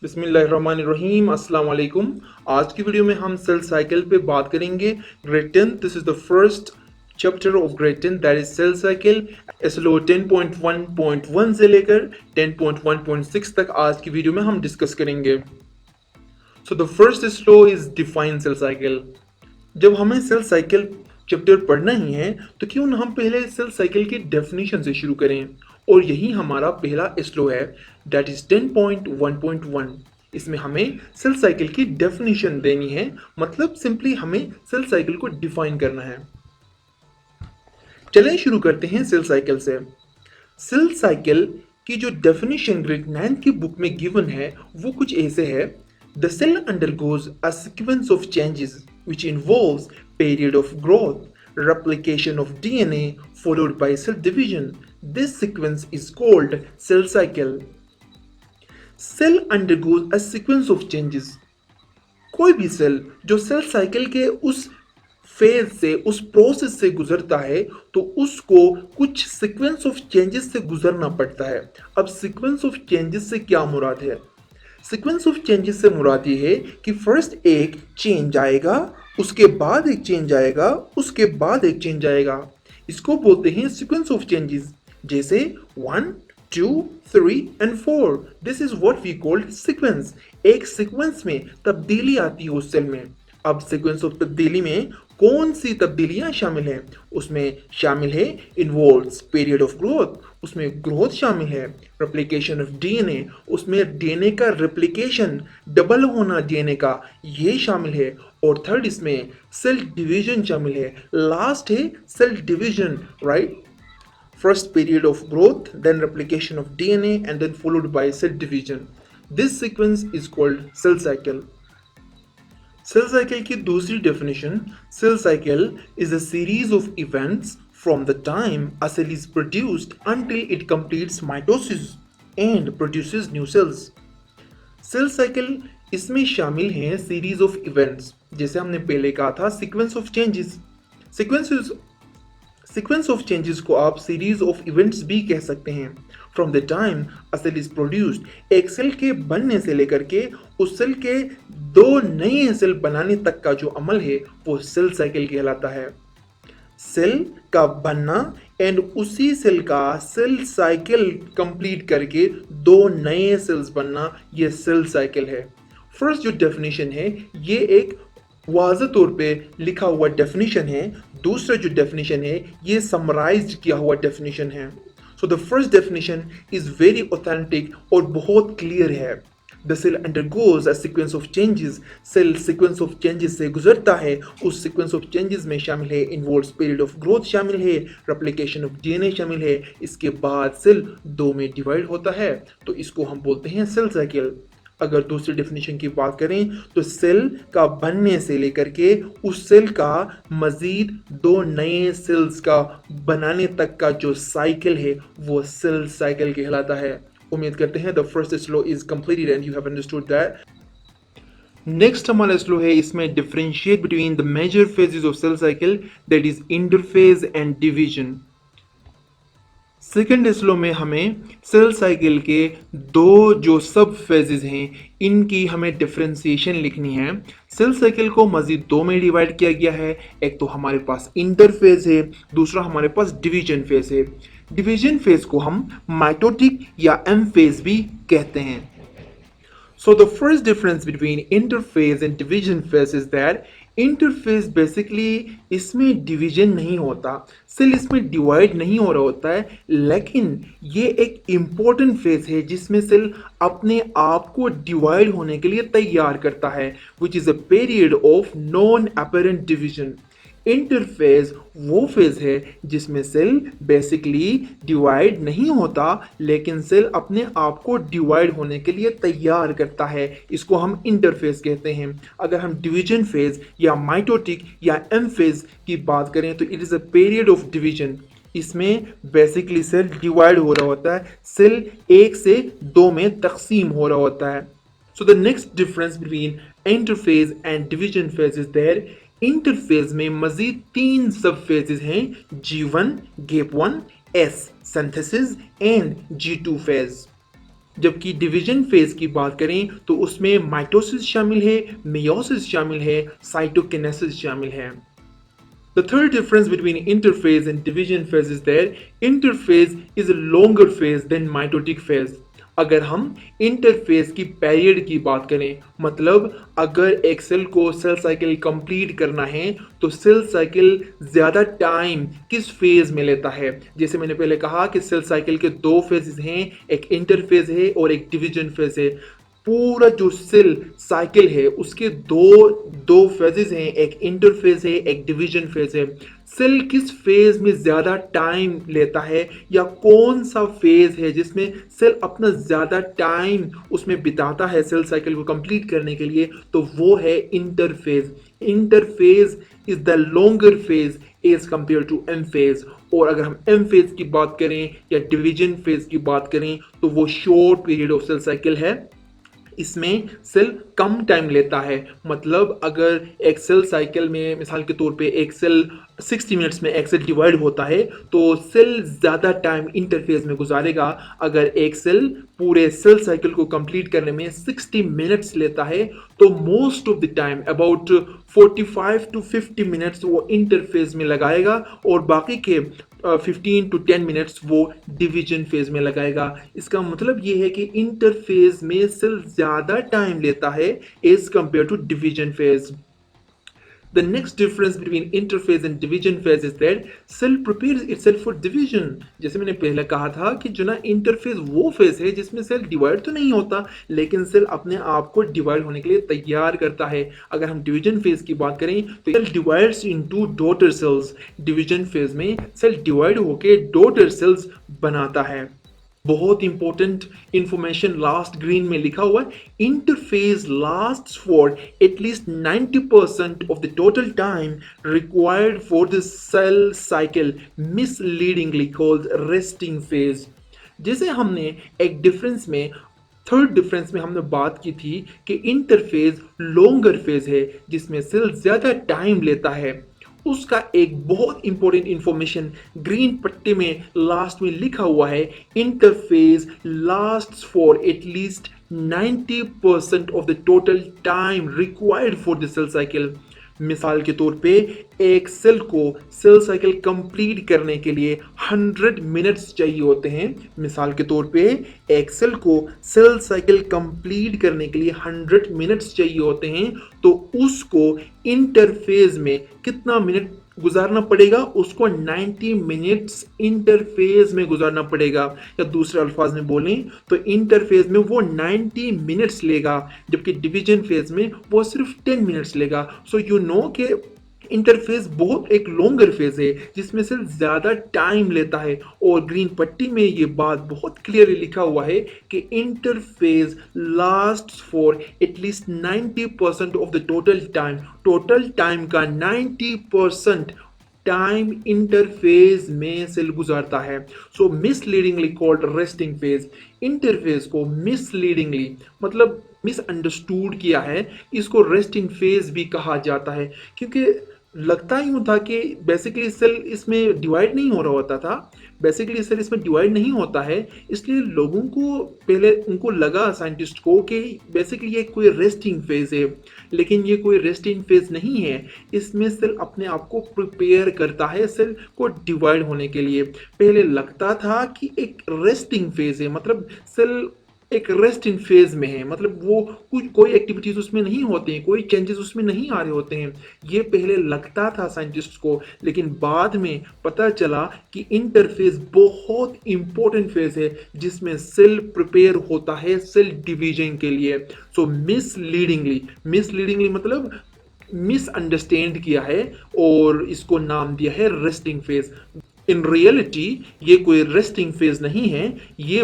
बिस्मिल्लाहिर्रहमानिर्रहीम अस्सलाम वालेकुम। आज की वीडियो में हम सेल साइकिल पे बात करेंगे। Grade 10 this is the first chapter of grade 10 that is cell cycle. SLO 10.1.1 से लेकर 10.1.6 तक आज की वीडियो में हम डिस्कस करेंगे। So the first SLO is define cell cycle. जब हमें सेल साइकिल चैप्टर पढ़ना ही है तो क्यों ना हम पहले सेल साइकिल की डेफिनेशन से शुरू करें, और यही हमारा पहला एसलो है दैट इज 10.1.1। इसमें हमें सेल साइकिल की डेफिनेशन देनी है, मतलब सिंपली हमें सेल साइकिल को डिफाइन करना है। चलिए शुरू करते हैं सेल साइकिल से। सेल साइकिल की जो डेफिनेशन ग्रेड 9 की बुक में गिवन है वो कुछ ऐसे है। The cell undergoes a sequence of changes which involves period of growth, replication of DNA followed by cell division. This sequence is called cell cycle. Cell undergoes a sequence of changes. कोई भी cell जो cell cycle के उस phase से, उस process से गुजरता है तो उसको कुछ सीक्वेंस ऑफ चेंजेस से गुजरना पड़ता है। अब सीक्वेंस ऑफ चेंजेस से क्या मुराद है? सीक्वेंस ऑफ चेंजेस से मुराद ये है कि फर्स्ट एक चेंज आएगा, उसके बाद एक चेंज आएगा, उसके बाद एक चेंज आएगा। इसको बोलते हैं सीक्वेंस ऑफ चेंजेस। जैसे 1 2 3 and 4, this is what we called sequence. एक सीक्वेंस में तब्दीली आती है उस सेल में। अब सीक्वेंस ऑफ तब्दीली में कौन सी तब्दीलियां शामिल हैं? उसमें शामिल है इन्वॉल्व्स पीरियड ऑफ ग्रोथ, उसमें ग्रोथ शामिल है। रेप्लिकेशन ऑफ डीएनए, उसमें डीएनए का रेप्लिकेशन, डबल होना डीएनए का, ये शामिल है। और थर्ड इसमें सेल डिवीजन शामिल है। लास्ट है cell division, right? First period of growth, then replication of DNA, and then followed by cell division. This sequence is called cell cycle. Cell cycle की दूसरी definition, cell cycle is a series of events from the time a cell is produced until it completes mitosis and produces new cells. Cell cycle इसमें शामिल हैं series of events, जैसे हमने पहले कहा था sequence of changes. Sequence of changes को आप सीरीज ऑफ इवेंट्स भी कह सकते हैं। From the time a cell is produced, एक सेल के बनने से लेकर के उस सेल के दो नए सेल बनाने तक का जो अमल है वो सेल साइकिल कहलाता है। सेल का बनना एंड उसी सेल का सेल साइकिल कंप्लीट करके दो नए सेल्स बनना, ये सेल साइकिल है। फर्स्ट जो डेफिनेशन है ये एक वाज़ेह तौर पे लिखा हुआ डेफिनेशन है। दूसरा जो डेफिनेशन है ये समराइज्ड किया हुआ डेफिनेशन है। So the first definition is very authentic और बहुत क्लियर है। The cell undergoes a sequence of changes, cell sequence of changes से गुजरता है। उस सीक्वेंस ऑफ चेंजेस में शामिल है इन्वॉल्व्स पीरियड ऑफ ग्रोथ शामिल है, रेप्लिकेशन ऑफ डीएनए शामिल है। इसके बाद सेल दो में डिवाइड होता है, तो इसको हम बोलते हैं सेल साइकिल। अगर दूसरी डेफिनेशन की बात करें तो सेल का बनने से लेकर के उस सेल का मजीद दो नए सेल्स का बनाने तक का जो साइकिल है वो सेल साइकिल कहलाता है। उम्मीद करते हैं the first SLO is completed and you have understood that. Next हमारा स्लो है, इसमें differentiate between the major phases of cell cycle that is interphase and division. Second SLO में हमें सेल साइकिल के दो जो सब फेजेस हैं इनकी हमें डिफरेंशिएशन लिखनी है। सेल साइकिल को मजीद दो में डिवाइड किया गया है। एक तो हमारे पास इंटरफेज है, दूसरा हमारे पास डिवीजन फेज है। डिवीजन फेज को हम माइटोटिक या एम फेज भी कहते हैं। So the first difference between interphase and division phase is that interface basically इसमें डिवीजन नहीं होता, सेल इसमें डिवाइड नहीं हो रहा होता है, लेकिन ये एक इम्पोर्टेंट फेज है जिसमें सेल अपने आप को डिवाइड होने के लिए तैयार करता है, which is a period of non apparent division. Interphase वो फेज है जिसमें सेल बेसिकली डिवाइड नहीं होता, लेकिन सेल अपने आप को डिवाइड होने के लिए तैयार करता है, इसको हम इंटरफेज कहते हैं। अगर हम डिवीजन फेज या माइटोटिक या एम फेज की बात करें तो it is a period of division. इसमें बेसिकली सेल डिवाइड हो रहा होता है, सेल एक से दो में तकसीम हो रहा होता है। So the next difference between interphase and division phase is there. Interphase में मजीद तीन सब फेजेस हैं, G1, gap 1, S synthesis and G2 phase. जबकि डिवीजन फेज की बात करें तो उसमें माइटोसिस शामिल है, मेयोसिस शामिल है, साइटोकिनेसिस शामिल है। The third difference between interphase and division phase is that interphase is a longer phase than mitotic phase. अगर हम इंटरफेज की पीरियड की बात करें, मतलब अगर एक सेल को सेल साइकिल कंप्लीट करना है तो सेल साइकिल ज़्यादा टाइम किस फेज में लेता है। जैसे मैंने पहले कहा कि सेल साइकिल के दो फेजेस हैं, एक इंटरफेज है और एक डिवीजन फेज है। पूरा जो सेल साइकिल है उसके दो दो फेजेस हैं, एक इंटरफेज है, एक डिवीजन फेज है। सेल किस फेज में ज्यादा टाइम लेता है या कौन सा फेज है जिसमें सेल अपना ज्यादा टाइम उसमें बिताता है सेल साइकिल को कंप्लीट करने के लिए, तो वो है interphase. Interphase is the longer phase as compare to M phase. और अगर हम एम फेज की बात करें या डिवीजन फेज की बात करें तो वो short period of cell cycle है। इसमें सेल कम टाइम लेता है। मतलब अगर एक सेल साइकिल में मिसाल के तौर पे एक सेल 60 मिनट्स में एक सेल डिवाइड होता है तो सेल ज़्यादा टाइम इंटरफेज में गुजारेगा। अगर एक सेल पूरे सेल साइकिल को कंप्लीट करने में 60 मिनट्स लेता है तो most of the time about 45 to 50 minutes वो इंटरफेज में लगाएगा और बाकी के 15 टू 10 मिनट्स वो डिवीजन फेज में लगाएगा। इसका मतलब ये है कि इंटरफेज में सेल ज़्यादा टाइम लेता है as compare to division phase. The next difference between interphase and division phase is that cell prepares itself for division. जैसे मैंने पहले कहा था कि जो ना इंटरफेज वो फेज है जिसमें सेल डिवाइड तो नहीं होता लेकिन सेल अपने आप को डिवाइड होने के लिए तैयार करता है। अगर हम डिवीजन फेज की बात करें तो cell divides into daughter cells. Division phase में सेल डिवाइड होकर डॉटर सेल्स बनाता है। बहुत इंपॉर्टेंट इंफॉर्मेशन लास्ट ग्रीन में लिखा हुआ है, interphase lasts for at least 90% of the total time required for the cell cycle, misleadingly called resting phase. जैसे हमने एक डिफरेंस में थर्ड डिफरेंस में हमने बात की थी कि इंटरफेज लॉन्गर फेज है जिसमें सेल ज्यादा टाइम लेता है। उसका एक बहुत इंपॉर्टेंट इंफॉर्मेशन ग्रीन पट्टे में लास्ट में लिखा हुआ है, interphase lasts for at least 90% of the total time required for the cell cycle. मिसाल के तौर पे एक सेल को सेल साइकिल कंप्लीट करने के लिए 100 मिनट्स चाहिए होते हैं। मिसाल के तौर पे एक सेल को सेल साइकिल कंप्लीट करने के लिए 100 मिनट्स चाहिए होते हैं तो उसको इंटरफेज में कितना मिनट गुजारना पड़ेगा, उसको 90 मिनट्स इंटरफेज में गुजारना पड़ेगा। या दूसरे अल्फाज में बोलें तो इंटरफेज में वो 90 मिनट्स लेगा जबकि डिवीजन फेज में वो सिर्फ 10 मिनट्स लेगा। सो यू नो कि इंटरफेज बहुत एक लॉन्गर फेज है जिसमें से ज्यादा टाइम लेता है। और ग्रीन पट्टी में ये बात बहुत क्लियरली लिखा हुआ है कि interphase lasts for at least 90% of the total time. Total time का 90% टाइम इंटरफेज में सेल गुजारता है। सो मिसलीडिंगली कॉल्ड रेस्टिंग फेज। इंटरफेज को मिसलीडिंगली मतलब मिसअंडरस्टूड किया है, इसको रेस्टिंग फेज भी कहा जाता है क्योंकि लगता यूं था कि बेसिकली सेल इसमें डिवाइड नहीं हो रहा होता था। बेसिकली सेल इसमें डिवाइड नहीं होता है, इसलिए लोगों को पहले उनको लगा साइंटिस्ट को कि बेसिकली ये कोई रेस्टिंग फेज है, लेकिन ये कोई रेस्टिंग फेज नहीं है। इसमें सेल अपने आप को प्रिपेयर करता है सेल को डिवाइड होने के लिए। पहले लगता था कि एक रेस्टिंग फेज है, मतलब सेल एक रेस्ट इन फेज में है, मतलब वो कुछ कोई एक्टिविटीज उसमें नहीं होते हैं, कोई चेंजेस उसमें नहीं आ रहे होते हैं। ये पहले लगता था साइंटिस्ट को, लेकिन बाद में पता चला कि इंटरफेज बहुत इंपॉर्टेंट फेज है जिसमें सेल प्रिपेयर होता है सेल डिवीजन के लिए। सो मिसलीडिंगली मतलब मिसअंडरस्टैंड किया है और इसको नाम दिया है रेस्टिंग फेज। इन रियलिटी ये कोई रेस्टिंग फेज नहीं है, ये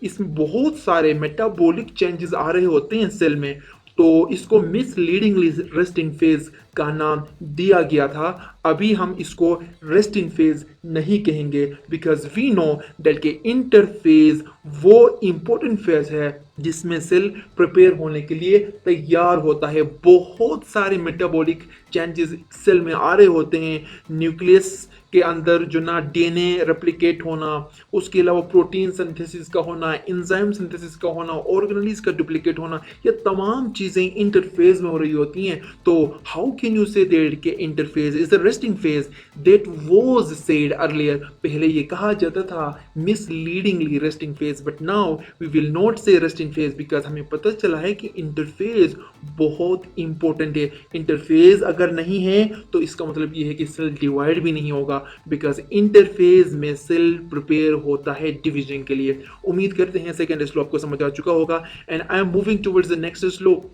इसमें बहुत सारे मेटाबॉलिक चेंजेस आ रहे होते हैं सेल में, तो इसको मिसलीडिंगली रेस्टिंग फेज का नाम दिया गया था। अभी हम इसको रेस्टिंग फेज नहीं कहेंगे बिकॉज वी नो दैट के इंटरफेज वो इंपॉर्टेंट फेज है जिसमें सेल प्रिपेयर होने के लिए तैयार होता है। बहुत सारे मेटाबॉलिक चेंजेस सेल में आ रहे होते हैं। न्यूक्लियस के अंदर जो ना डीएनए रेप्लिकेट होना, उसके अलावा प्रोटीन सिंथेसिस का होना, एंजाइम सिंथेसिस का होना, ऑर्गेनेल्स का डुप्लीकेट होना, ये तमाम चीज़ें इंटरफेज में हो रही होती हैं। तो how can you say that के interphase is the resting phase that was said earlier. पहले ये कहा जाता था misleadingly resting phase, but now we will not say resting phase because हमें पता चला है कि इंटरफेज बहुत इंपॉर्टेंट है। इंटरफेज अगर नहीं है तो इसका मतलब ये है कि सेल डिवाइड भी नहीं होगा बिकॉज इंटरफेज में सेल प्रिपेयर होता है डिवीजन के लिए। उम्मीद करते हैं सेकेंड स्लो आपको समझ आ चुका होगा and I am moving towards the next slow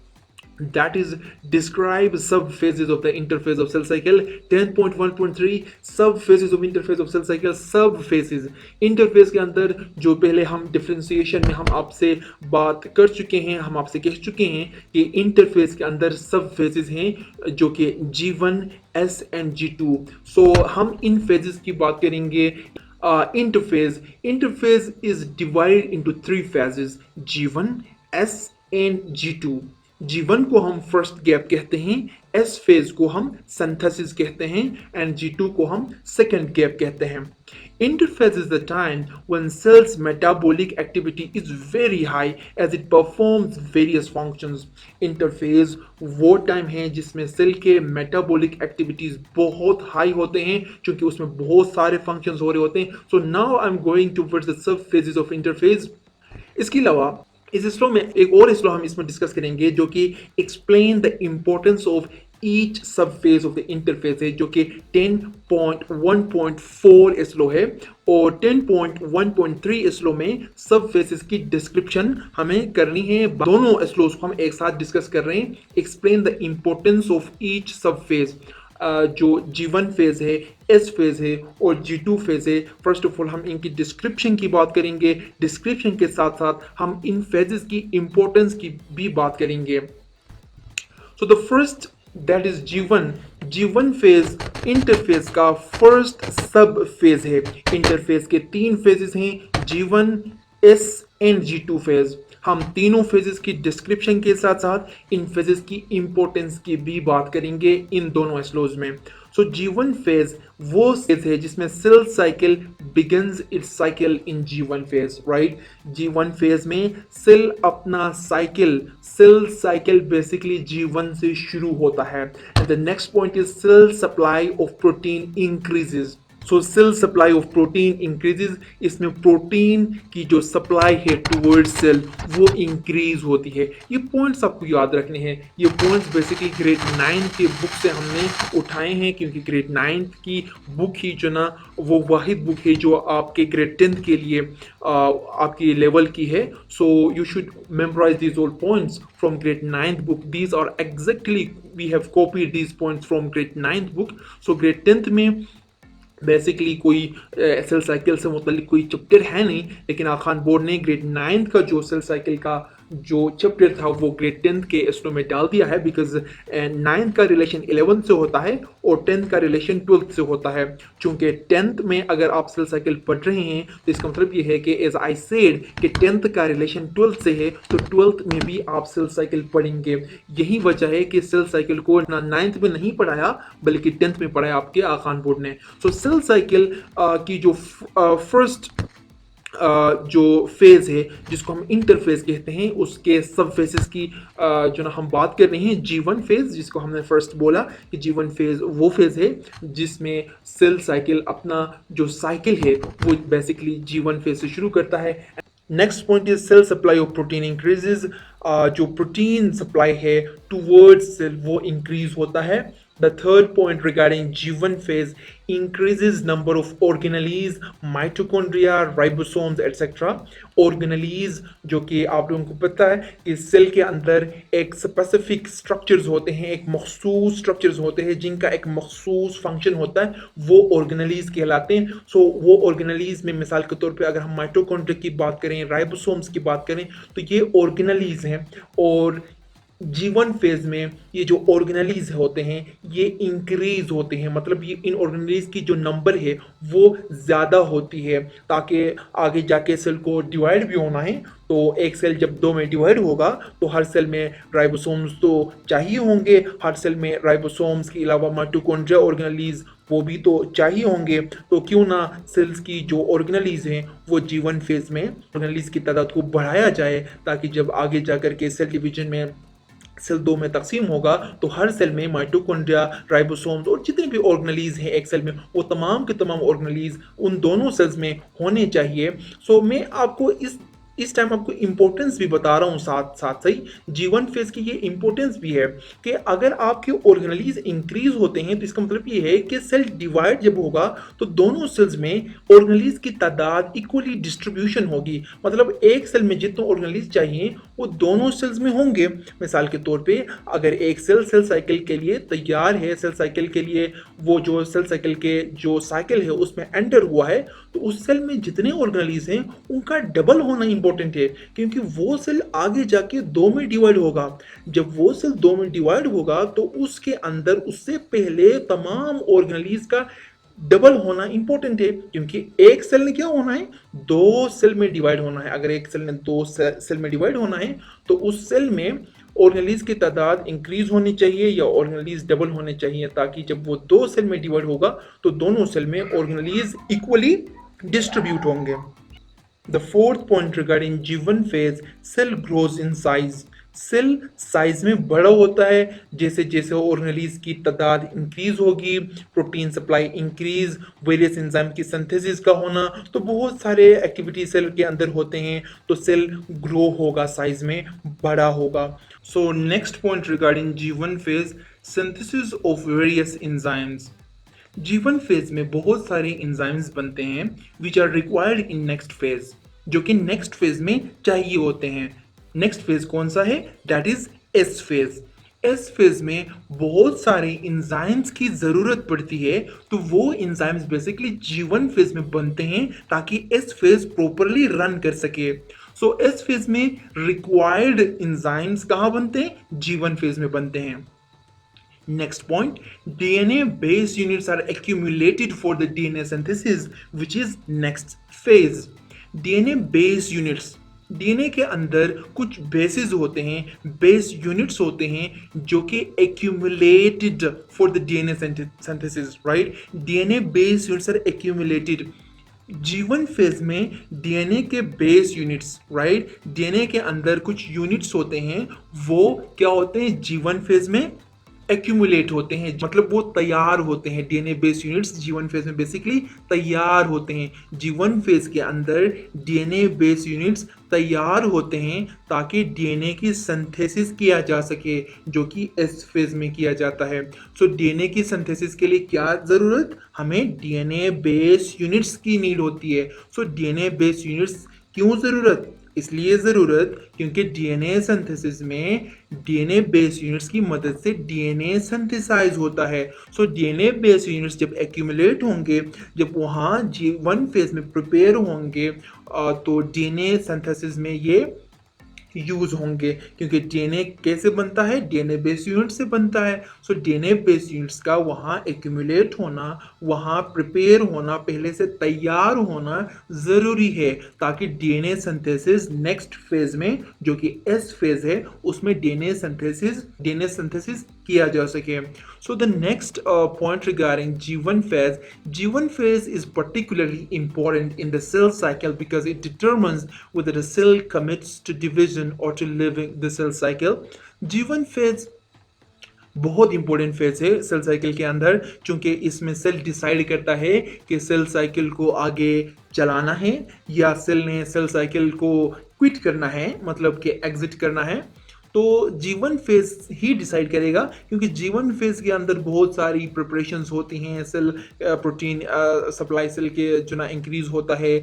that is describe sub phases of the interphase of cell cycle. 10.1.3 sub phases of interphase of cell cycle. sub phases interphase के अंदर जो पहले हम differentiation में हम आपसे बात कर चुके हैं, हम आपसे कह चुके हैं कि इंटरफेस के अंदर सब फेजेस हैं जो कि G1 S and G2। सो हम इन फेजेस की बात करेंगे। interphase is divided into three phases G1 S and G2। G1 को हम फर्स्ट गैप कहते हैं, S फेज को हम सिंथेसिस कहते हैं एंड G2 को हम सेकेंड गैप कहते हैं। Interphase is the time when cell's metabolic activity is very high as it performs various functions। Interphase वो टाइम है जिसमें सेल के मेटाबॉलिक एक्टिविटीज बहुत हाई होते हैं क्योंकि उसमें बहुत सारे फंक्शंस हो रहे होते हैं। So now I am going towards the sub phases of interphase. इसके अलावा इस स्लो में एक और स्लो हम इसमें डिस्कस करेंगे जो कि explain the importance of each सब फेज ऑफ द इंटरफेस है, जो कि 10.1.4 स्लो है और 10.1.3 स्लो में सब फेसेस की डिस्क्रिप्शन हमें करनी है। दोनों स्लोज को हम एक साथ डिस्कस कर रहे हैं। Explain the importance of each सब फेज। जो G1 फेज है, S फेज है और G2 फेज है। फर्स्ट ऑफ ऑल हम इनकी डिस्क्रिप्शन की बात करेंगे, डिस्क्रिप्शन के साथ साथ हम इन फेजेस की इंपॉर्टेंस की भी बात करेंगे। So the first that is G1 phase interface का फर्स्ट सब फेज है। इंटरफेस के तीन फेजेस हैं G1 S and G2 phase. हम तीनों फेजेस की डिस्क्रिप्शन के साथ साथ इन फेजेस की इंपॉर्टेंस की भी बात करेंगे इन दोनों स्लोज में। सो G1 फेज वो फेज है जिसमें cell cycle begins its cycle in G1 phase, right. G1 phase में सेल अपना सेल साइकिल बेसिकली G1 से शुरू होता है and the next point is cell supply of protein increases. So cell supply of protein increases. इसमें protein की जो supply है टूवर्ड्स सेल वो इंक्रीज होती है। ये पॉइंट्स आपको याद रखने हैं। ये पॉइंट्स बेसिकली ग्रेड 9 के बुक से हमने उठाए हैं क्योंकि ग्रेड 9 की बुक ही जो ना वो वाहिद बुक है जो आपके ग्रेड 10th के लिए आपकी लेवल की है। So you should memorize these all points from grade 9th book. These are exactly we have copied these points from grade 9th book. So grade 10th में बेसिकली कोई सेल साइकिल से मुतल्लिक कोई chapter है नहीं, लेकिन आगा Khan board ने grade 9 का जो सेल साइकिल का जो चैप्टर था वो ग्रेड 10th के स्लो में डाल दिया है बिकॉज 9th का रिलेशन 11th से होता है और 10th का रिलेशन 12th से होता है। चूंकि 10th में अगर आप सेल साइकिल पढ़ रहे हैं तो इसका मतलब ये है कि एज आई सेड कि 10th का रिलेशन 12th से है तो 12th में भी आप सेल साइकिल पढ़ेंगे। यही वजह है कि सेल साइकिल को 9th में नहीं पढ़ाया बल्कि 10th में पढ़ाया आपके आगा खान बोर्ड ने। सो सेल साइकिल की जो फर्स्ट जो फेज है जिसको हम इंटरफेज कहते हैं उसके सब फेजेस की जो ना हम बात कर रहे हैं। G1 फेज जिसको हमने फर्स्ट बोला कि G1 फेज वो फेज है जिसमें सेल साइकिल अपना जो साइकिल है वो बेसिकली G1 फेज से शुरू करता है। Next point is cell supply of protein increases. जो प्रोटीन सप्लाई है टूवर्ड्स सेल वो इंक्रीज होता है। The third point regarding G1 phase increases number of organelles, mitochondria, ribosomes, etc. Organelles जो कि आप लोगों को पता है कि सेल के अंदर एक स्पेसिफिक स्ट्रक्चर्स होते हैं, एक मखसूस स्ट्रक्चर्स होते हैं जिनका एक मखसूस फंक्शन होता है, वो ऑर्गेनेलीज कहलाते हैं। सो वो ऑर्गेनेलीज में मिसाल के तौर पे अगर हम माइटोकॉन्ड्रिया की बात करें, राइबोसोम्स की बात करें तो ये ऑर्गेनेलीज हैं और G1 फेज में ये जो ऑर्गेनेलीज होते हैं ये इंक्रीज होते हैं, मतलब ये इन ऑर्गेनेलीज की जो नंबर है वो ज़्यादा होती है, ताकि आगे जाके सेल को डिवाइड भी होना है। तो एक सेल जब दो में डिवाइड होगा तो हर सेल में राइबोसोम्स तो चाहिए होंगे, हर सेल में राइबोसोम्स के अलावा माइटोकॉन्ड्रिया ऑर्गेनेलीज वो भी तो चाहिए होंगे। तो क्यों ना सेल्स की जो ऑर्गेनेलीज हैं वो G1 फेज में ऑर्गेनेलीज की तादाद को बढ़ाया जाए, ताकि जब आगे जाकर के सेल डिवीजन में सेल दो में तकसीम होगा तो हर सेल में माइटोकॉन्ड्रिया, राइबोसोम्स और जितने भी ऑर्गेनेलीज हैं एक सेल में वो तमाम के तमाम ऑर्गेनेलीज उन दोनों सेल्स में होने चाहिए। सो मैं आपको इस टाइम आपको इंपॉर्टेंस भी बता रहा हूँ साथ साथ ही G1 फेज की ये इंपॉर्टेंस भी है कि अगर आपके ऑर्गेनेलीज इंक्रीज होते हैं तो इसका मतलब ये है कि सेल डिवाइड जब होगा तो दोनों सेल्स में ऑर्गेनेलीज की तादाद इक्वली डिस्ट्रीब्यूशन होगी, मतलब एक सेल में जितने ऑर्गेनेलीज चाहिए वो दोनों सेल्स में होंगे। मिसाल के तौर पे अगर एक सेल सेल साइकिल के लिए तैयार है, सेल साइकिल के लिए वो जो सेल साइकिल के जो साइकिल है उसमें एंटर हुआ है, तो उस सेल में जितने ऑर्गेनेलीज हैं उनका डबल होना इंपॉर्टेंट है, क्योंकि वो सेल आगे जाके दो में डिवाइड होगा। जब वो सेल दो में डिवाइड होगा तो उसके अंदर उससे पहले तमाम ऑर्गेनेलीज का डबल होना इंपॉर्टेंट है, क्योंकि एक सेल ने क्या होना है, दो सेल में डिवाइड होना है। अगर एक सेल ने दो सेल में डिवाइड होना है तो उस सेल में ऑर्गेनेलीज की तादाद इंक्रीज होनी चाहिए या ऑर्गेनेलीज डबल होने चाहिए, ताकि जब वो दो सेल में डिवाइड होगा तो दोनों सेल में ऑर्गेनेलीज इक्वली डिस्ट्रीब्यूट होंगे। The fourth point regarding G1 phase, cell grows in size. Cell size में बड़ा होता है जैसे जैसे ऑर्गेनेलीज की तादाद इंक्रीज होगी, protein supply increase, various enzyme की सिंथेसिस का होना, तो बहुत सारे एक्टिविटी सेल के अंदर होते हैं, तो सेल ग्रो होगा, साइज में बड़ा होगा। So next point regarding G1 phase, synthesis of various enzymes. G1 phase में बहुत सारे एंजाइम्स बनते हैं which are required in next phase, जो कि नेक्स्ट फेज में चाहिए होते हैं। नेक्स्ट फेज कौन सा है, that is S phase. S phase में बहुत सारे एंजाइम्स की जरूरत पड़ती है, तो वो एंजाइम्स बेसिकली G1 फेज में बनते हैं ताकि एस फेज प्रॉपरली रन कर सके। सो एस फेज में रिक्वायर्ड एंजाइम्स कहाँ बनते हैं, G1 फेज में बनते हैं। Next point, DNA base units are accumulated for the DNA synthesis, which is next phase. DNA base units, DNA के अंदर कुछ बेसिस होते हैं, बेस यूनिट्स होते हैं जो कि accumulated for the DNA synthesis, right? DNA base units are accumulated. G1 phase में डीएनए के बेस यूनिट्स, राइट, डीएनए के अंदर कुछ यूनिट्स होते हैं, वो क्या होते हैं, G1 फेज में एक्यूमुलेट होते हैं, मतलब वो तैयार होते हैं। DNA base units G1 phase में बेसिकली तैयार होते हैं। G1 फेज के अंदर डीएनए बेस यूनिट्स तैयार होते हैं ताकि डीएनए की सिंथेसिस किया जा सके, जो कि एस फेज में किया जाता है। सो डीएनए की सिंथेसिस के लिए क्या जरूरत, हमें डीएनए बेस यूनिट्स की नीड होती है। सो डीएनए बेस यूनिट्स क्यों जरूरत, इसलिए ज़रूरत क्योंकि डीएनए सिंथेसिस में डीएनए बेस यूनिट्स की मदद से डीएनए सिंथेसाइज होता है। सो डीएनए बेस यूनिट्स जब एक्यूमुलेट होंगे, जब वहाँ G1 फेज में प्रिपेयर होंगे, तो डीएनए सिंथेसिस में ये यूज होंगे, क्योंकि डीएनए कैसे बनता है, डीएनए बेस यूनिट से बनता है। सो डीएनए बेस यूनिट्स का वहाँ एक्यूमुलेट होना, वहाँ प्रिपेयर होना, पहले से तैयार होना ज़रूरी है, ताकि डीएनए सिंथेसिस नेक्स्ट फेज में, जो कि एस फेज है, उसमें डीएनए सिंथेसिस किया जा सके। So the next point regarding G1 phase, G1 phase is particularly important in the cell cycle because it determines whether the cell commits to division or to living the cell cycle. G1 phase बहुत important phase है cell cycle के अंदर, क्योंकि इसमें cell decide करता है कि cell cycle को आगे चलाना है या सेल ने सेल साइकिल को क्विट करना है, मतलब कि एग्जिट करना है। तो G1 फेज ही डिसाइड करेगा, क्योंकि G1 फेज के अंदर बहुत सारी प्रिपरेशंस होती हैं, सेल प्रोटीन सप्लाई सेल के जो ना इंक्रीज होता है,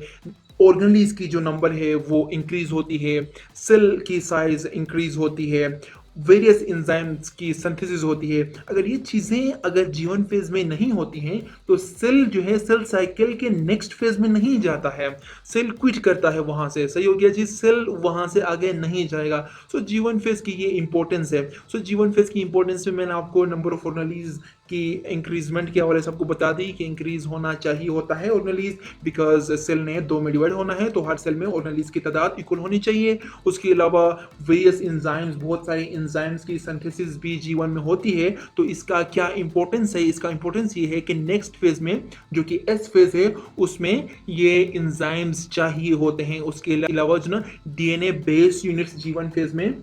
ऑर्गेनेलीज की जो नंबर है वो इंक्रीज होती है, सेल की साइज इंक्रीज होती है, वेरियस एंजाइम्स की सिंथेसिस होती है। अगर ये चीज़ें अगर जीवन फेज में नहीं होती हैं तो सेल जो है सेल साइकिल के नेक्स्ट फेज में नहीं जाता है, सेल क्विट करता है वहाँ से। सही हो गया जी, सेल वहाँ से आगे नहीं जाएगा। सो जीवन फेज की ये इंपॉर्टेंस है। सो जीवन फेज की इंपॉर्टेंस में मैंने आपको नंबर ऑफ ऑर्गेनेलीज की इंक्रीजमेंट के हवाले से आपको बता दी कि इंक्रीज होना चाहिए होता है ऑर्गेनेलीज, बिकॉज सेल ने 2 में डिवाइड होना है तो हर सेल में ऑर्गेनेलीज की तादाद इक्वल होनी चाहिए। उसके अलावा वेरियस एंजाइम्स, बहुत सारे एंजाइम्स की सिंथेसिस भी जीवन में होती है। तो इसका क्या इंपॉर्टेंस है? इसका इंपॉर्टेंस ये है कि नेक्स्ट फेज में जो कि एस फेज है उसमें ये एंजाइम्स चाहिए होते हैं। उसके अलावा जो ना डीएनए बेस यूनिट्स जीवन फेज में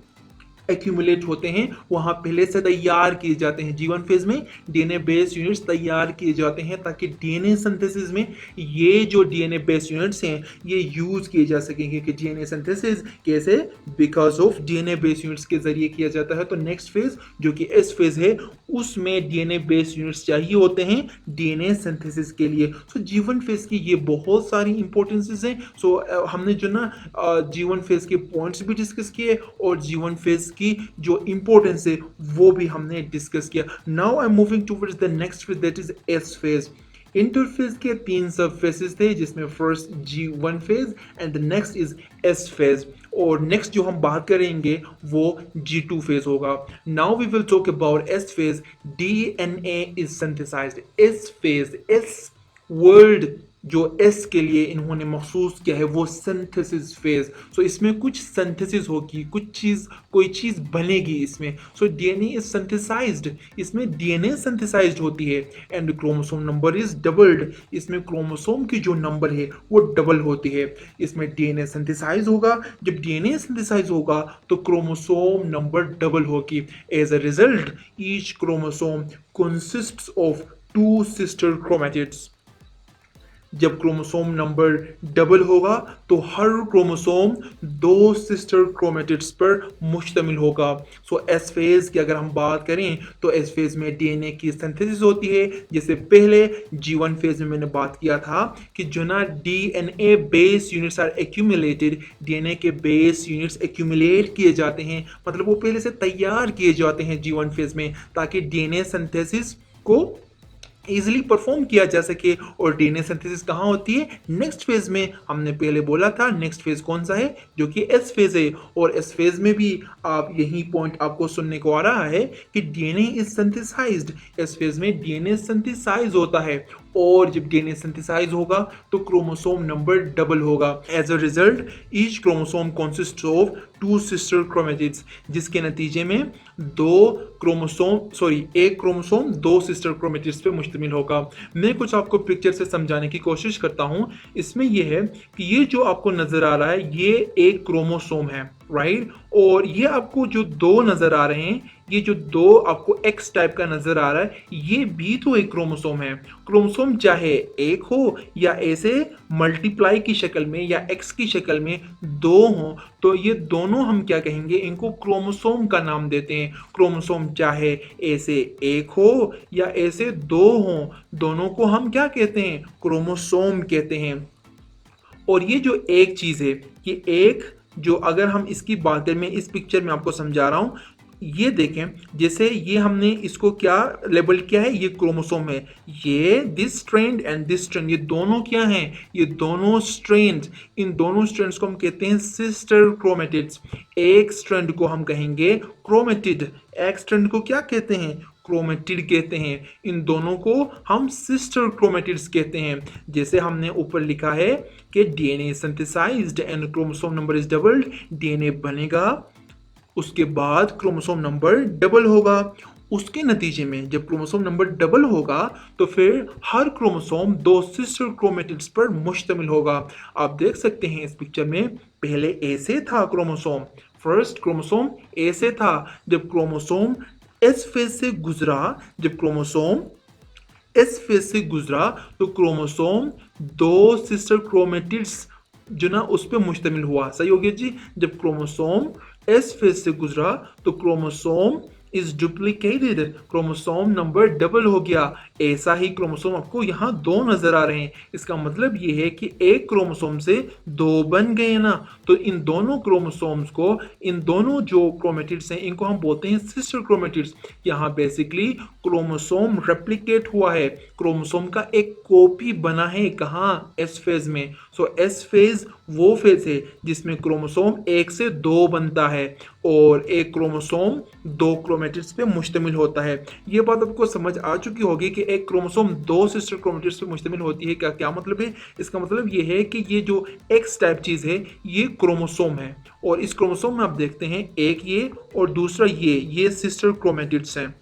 एक्यूमुलेट होते हैं, वहां पहले से तैयार किए जाते हैं। जीवन फेज में डीएनए बेस यूनिट्स तैयार किए जाते हैं ताकि डीएनए सिंथेसिस में ये जो डीएनए बेस यूनिट्स हैं ये यूज किए जा सकेंगे। कि डीएनए सिंथेसिस कैसे? Because of DNA base units के जरिए किया जाता है। तो नेक्स्ट फेज जो कि एस फेज है उसमें डीएनए बेस यूनिट्स चाहिए होते हैं डीएनए सिंथेसिस के लिए। सो जीवन फेज की ये बहुत सारी इंपॉर्टेंसेस हैं। सो हमने जो ना जीवन फेज के पॉइंट्स भी डिस्कस किए और जीवन फेज की जो इंपॉर्टेंस है वो भी हमने डिस्कस किया। Now I am moving towards the next phase, that is S phase. Interphase के 3 सब फेजेस थे जिसमें first G1 phase and the next is S phase, और नेक्स्ट जो हम बात करेंगे वो G2 फेज होगा। Now we will talk about S phase. DNA is synthesized. S phase, S word जो एस के लिए इन्होंने महसूस किया है वो सिंथेसिस फेज। सो इसमें कुछ सिंथेसिस होगी, कोई चीज बनेगी इसमें। सो डीएनए इज सिंथेसाइज्ड, इसमें डीएनए सिंथेसाइज्ड होती है and chromosome number is doubled, इसमें क्रोमोसोम की जो नंबर है वो डबल होती है। इसमें डीएनए सिंथेसाइज होगा, जब डीएनए सिंथेसाइज होगा तो क्रोमोसोम नंबर डबल होगी। As a result each chromosome consists of 2 sister chromatids. जब क्रोमोसोम नंबर डबल होगा तो हर क्रोमोसोम 2 सिस्टर क्रोमेटिड्स पर मुश्तमिल होगा। सो एस फेज की अगर हम बात करें तो एस फेज में डीएनए की सिंथेसिस होती है। जैसे पहले G1 फेज में मैंने बात किया था कि जो ना DNA base units are accumulated, DNA के बेस यूनिट्स एक्यूमुलेट किए जाते हैं, मतलब वो पहले से तैयार किए जाते हैं G1 फेज में ताकि डीएनए सिंथेसिस को इजिली परफॉर्म किया जा सके। और डीएनए सिंथेसिस कहाँ होती है? नेक्स्ट फेज में। हमने पहले बोला था नेक्स्ट फेज कौन सा है? जो कि एस फेज है। और एस फेज में भी आप यही पॉइंट आपको सुनने को आ रहा है कि DNA is synthesized. S phase में डीएनए सिंथेसाइज होता है और जब डीएनए सिंथेसाइज होगा तो क्रोमोसोम नंबर डबल होगा। As a result each chromosome consist of 2 sister chromatids, जिसके नतीजे में एक क्रोमोसोम 2 सिस्टर क्रोमेटिड्स पे मुश्तमिल होगा। मैं कुछ आपको पिक्चर से समझाने की कोशिश करता हूँ। इसमें यह है कि ये जो आपको नजर आ रहा है ये एक क्रोमोसोम है, राइट? और ये आपको जो 2 नजर आ रहे हैं, ये जो 2 आपको एक्स टाइप का नजर आ रहा है, ये भी तो एक क्रोमोसोम है। क्रोमोसोम चाहे एक हो या ऐसे मल्टीप्लाई की शक्ल में या एक्स की शक्ल में 2 हो, तो ये दोनों हम क्या कहेंगे? इनको क्रोमोसोम का नाम देते हैं। क्रोमोसोम चाहे ऐसे एक हो या ऐसे 2 हो, दोनों को हम क्या कहते हैं? क्रोमोसोम कहते हैं। और ये जो एक चीज है, ये एक जो अगर हम इसकी बात करें, मैं इस पिक्चर में आपको समझा रहा हूं, ये देखें जैसे ये हमने इसको क्या लेबल किया है? ये क्रोमोसोम है। ये this strand and this strand, ये दोनों क्या हैं? ये दोनों स्ट्रैंड, इन दोनों स्ट्रैंड्स को हम कहते हैं सिस्टर क्रोमेटिड्स। एक स्ट्रैंड को हम कहेंगे क्रोमेटिड, एक स्ट्रैंड को क्या कहते हैं? क्रोमेटिड कहते हैं। इन दोनों को हम सिस्टर क्रोमेटिड्स कहते हैं। जैसे हमने ऊपर लिखा है कि DNA synthesized and chromosome number is doubled, DNA बनेगा, उसके बाद क्रोमोसोम नंबर डबल होगा। उसके नतीजे में जब क्रोमोसोम नंबर डबल होगा तो फिर हर क्रोमोसोम 2 सिस्टर क्रोमेटिड्स पर मुश्तमिल होगा। आप देख सकते हैं इस पिक्चर में, पहले ए से था क्रोमोसोम, फर्स्ट क्रोमोसोम ए से था। जब क्रोमोसोम एस फेज से गुजरा, जब क्रोमोसोम एस फेज से गुजरा तो क्रोमोसोम 2 सिस्टर क्रोमेटिड्स जो ना उस पर मुश्तमिल हुआ। सही हो गया जी? जब क्रोमोसोम एस फेज से गुजरा तो chromosome is duplicated, chromosome number double हो गया। ऐसा ही क्रोमोसोम आपको यहाँ दो नजर आ रहे हैं, इसका मतलब ये है कि एक क्रोमोसोम से दो बन गए ना। तो इन दोनों क्रोमोसोम्स को, इन दोनों जो क्रोमेटिड्स हैं, इनको हम बोलते हैं सिस्टर क्रोमेटिड्स। यहाँ बेसिकली क्रोमोसोम रेप्लिकेट हुआ है, क्रोमोसोम का एक कॉपी बना है। कहाँ? एस फेज में। सो एस फेज वो फेज है जिसमें क्रोमोसोम एक से दो बनता है और एक क्रोमोसोम दो क्रोमेटिड्स पे मुश्तमिल होता है। ये बात आपको समझ आ चुकी होगी कि एक क्रोमोसोम दो सिस्टर क्रोमेटिड्स पे मुश्तमिल होती है। क्या क्या मतलब है? इसका मतलब ये है कि ये जो एक्स टाइप चीज है ये क्रोमोसोम है, और इस क्रोमोसोम में आप देखते हैं एक ये और दूसरा ये सिस्टर क्रोमेटिड्स हैं।